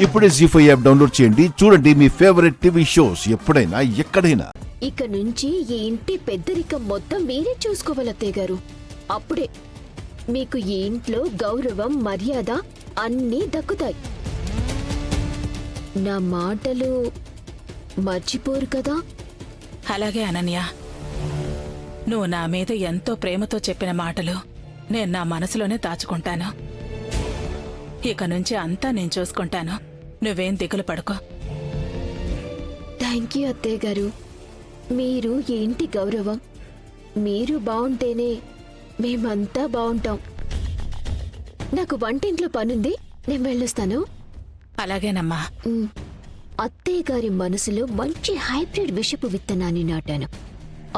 ఇప్పుడే జీ5 app download చేయండి. చూడండి మీ ఫేవరెట్ టీవీ షోస్ ఎప్పుడైనా ఎక్కడైనా. ఇక నుంచి ఈ ఇంటి పెద్దరికం మొత్తం మీరే చూసుకోవాలి అత్తయ్య గారు. అప్పుడే మీకు ఈ ఇంట్లో గౌరవం, మర్యాద అన్నీ దక్కుతాయి. నా మాటలు మర్చిపోరు కదా? అలాగే అనన్య, నువ్వు నా మీద ఎంతో ప్రేమతో చెప్పిన మాటలు నేను నా మనసులోనే దాచుకుంటాను. ఇక నుంచి అంతా నేను చూసుకుంటాను. నువ్వేం దిగులు పడుకో. థ్యాంక్ యూ అత్తయ్య గారు. మీరు ఈ ఇంటి గౌరవం. మీరు బాగుంటేనే మేమంతా బాగుంటాం. నాకు వంటింట్లో పనుంది, నేను వెళ్ళొస్తాను. అలాగేనమ్మా. అత్తయ్య గారి మనసులో మంచి హైబ్రిడ్ విషపు విత్తనాన్ని నాటాను.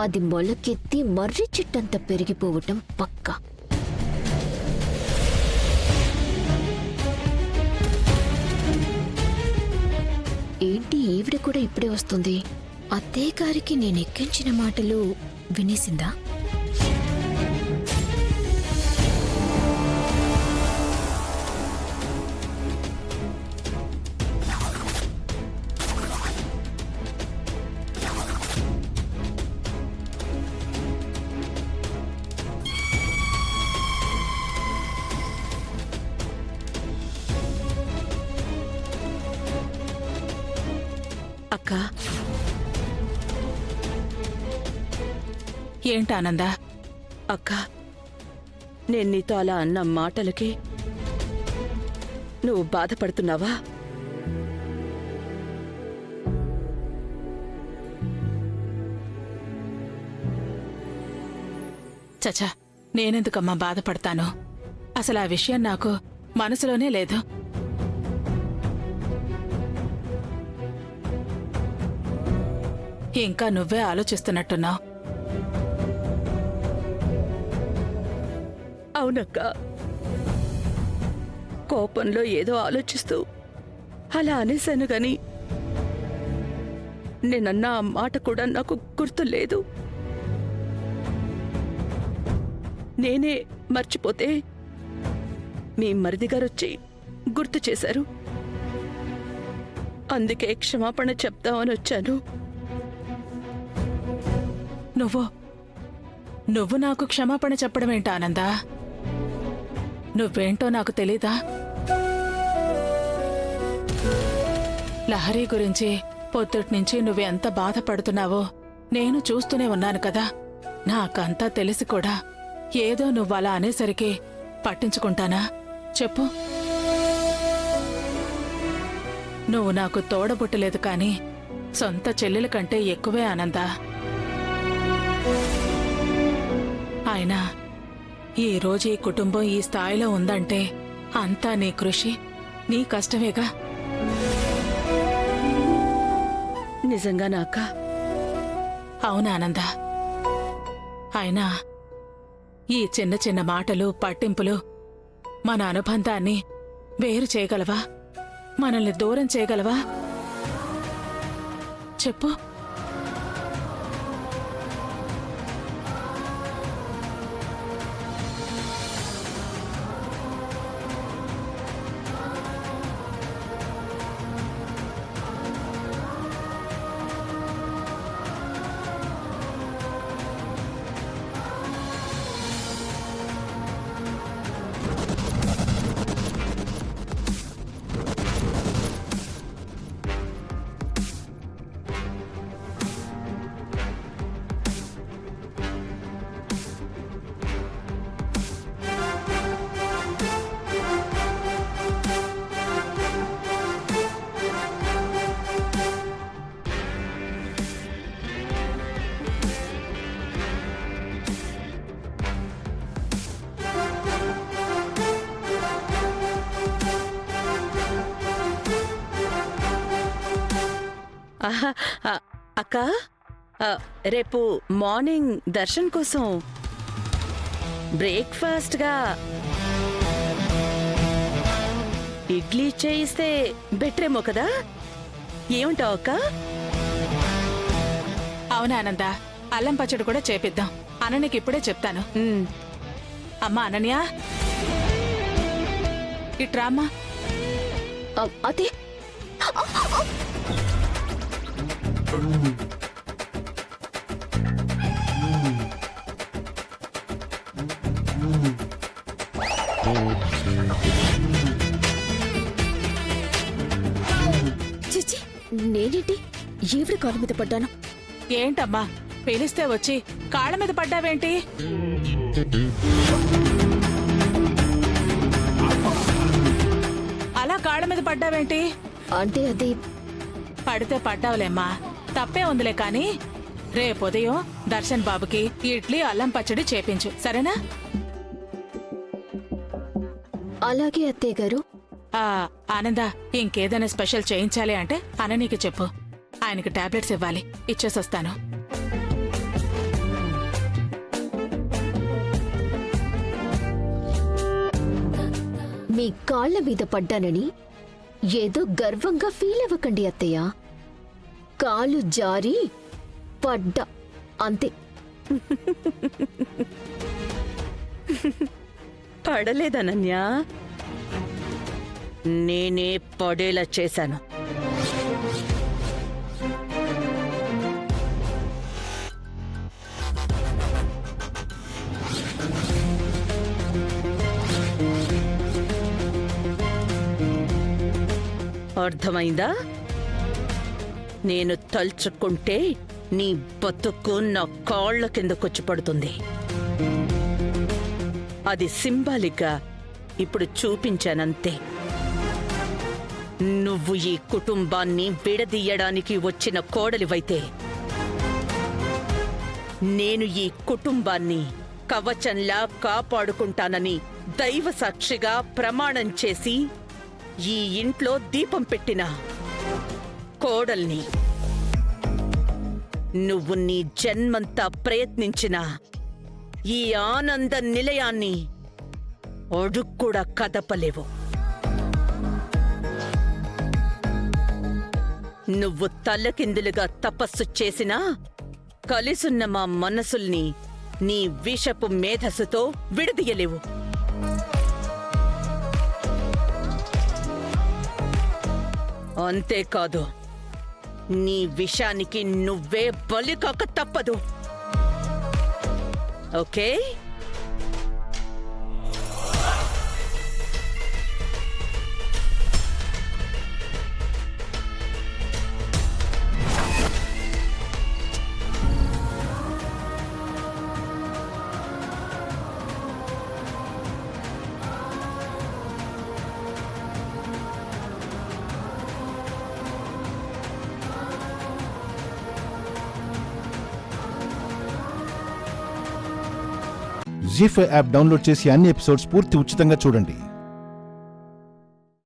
అది మొలకెత్తి మర్రి చెట్టంతా పెరిగిపోవటం పక్కా. ఏంటి ఈవిడ కూడా ఇప్పుడే వస్తుంది? అత్తయ్య గారికి నేను ఎక్కించిన మాటలు వినేసిందా? అక్క, ఏంటానందా? అక్క, నేను నీతో అలా అన్న మాటలకి నువ్వు బాధపడుతున్నావా? చచా, నేనెందుకమ్మా బాధపడతాను? అసలు ఆ విషయం నాకు మనసులోనే లేదు. ఇంకా నువ్వే ఆలోచిస్తున్నట్టున్నావు. అవునక్క, కోపంలో ఏదో ఆలోచిస్తూ అలా అనేశాను గాని నేనన్న ఆ మాట కూడా నాకు గుర్తులేదు. నేనే మర్చిపోతే మీ మరిదిగారొచ్చి గుర్తు చేశారు. అందుకే క్షమాపణ చెప్దామని వచ్చాను. నువ్వు నాకు క్షమాపణ చెప్పడమేంటా ఆనందా? నువ్వేంటో నాకు తెలీదా? లహరి గురించి పొద్దుట్నుంచి నువ్వెంత బాధపడుతున్నావో నేను చూస్తూనే ఉన్నాను కదా. నాకంతా తెలిసి కూడా ఏదో నువ్వలా అనేసరికి పట్టించుకుంటానా చెప్పు? నువ్వు నాకు తోడబుట్టలేదు కాని సొంత చెల్లెల కంటే ఎక్కువే ఆనందా. అయినా ఈరోజు ఈ కుటుంబం ఈ స్థాయిలో ఉందంటే అంతా నీ కృషి, నీ కష్టమేగా. నిజంగా నాక? అవునానందా. అయినా ఈ చిన్న చిన్న మాటలు, పట్టింపులు మన అనుబంధాన్ని వేరు చేయగలవా? మనల్ని దూరం చేయగలవా? చెప్పు. అక్క, రేపు మార్నింగ్ దర్శన్ కోసం బ్రేక్ఫాస్ట్గా ఇడ్లీ చేయిస్తే బెటరేమో కదా? ఏమంటావు అక్క? అవునా ఆనందా, అల్లం పచ్చడి కూడా చేపిద్దాం. అనన్యకి ఇప్పుడే చెప్తాను. అమ్మా అనన్య, ఇట్రామ్మా. అదే చిచి, నేనేంటి ఈవిడ కాలు మీద పడ్డాను? ఏంటమ్మా పిలిస్తే వచ్చి కాళ్ళ మీద పడ్డావేంటి? అలా కాళ్ళ మీద పడ్డావేంటి? అంటే అది పడితే పడ్డావులేమ్మా, తప్పే ఉందిలే కాని రేపు ఉదయం దర్శన్ బాబుకి ఇడ్లీ అల్లం పచ్చడి చేపించు, సరేనా? అలాగే అత్తయ్య గారు. ఆనంద, ఇంకేదైనా స్పెషల్ చేయించాలి అంటే అననీకి చెప్పు. ఆయనకి టాబ్లెట్స్ ఇవ్వాలి, ఇచ్చేసొస్తాను. మీ కాళ్ల మీద పడ్డానని ఏదో గర్వంగా ఫీల్ అవ్వకండి అత్తయ్య. కాలు జారి పడ్డా అంతే. పడలేదనన్యా, నేనే పడేలా చేశాను. అర్థమైందా? నేను తలుచుకుంటే నీ బతుకు నా కాళ్ల కిందకొచ్చి పడుతుంది. అది సింబాలిక్గా ఇప్పుడు చూపించానంతే. నువ్వు ఈ కుటుంబాన్ని విడదీయడానికి వచ్చిన కోడలివైతే, నేను ఈ కుటుంబాన్ని కవచంలా కాపాడుకుంటానని దైవ సాక్షిగా ప్రమాణం చేసి ఈ ఇంట్లో దీపం పెట్టిన కోడల్ని. నువ్వు నీ జన్మంతా ప్రయత్నించిన ఈ ఆనంద నిలయాన్ని అడుక్కూడా కదపలేవు. నువ్వు తల్లకిందులుగా తపస్సు చేసినా కలిసున్న మా మనసుల్ని నీ విషపు మేధస్సుతో విడదీయలేవు. అంతేకాదు, నీ విషానికి నువ్వే బలికాక తప్పదు. ఓకే? జీ5 యాప్ డౌన్లోడ్ చేసి అన్ని ఎపిసోడ్స్ పూర్తి ఉచితంగా చూడండి.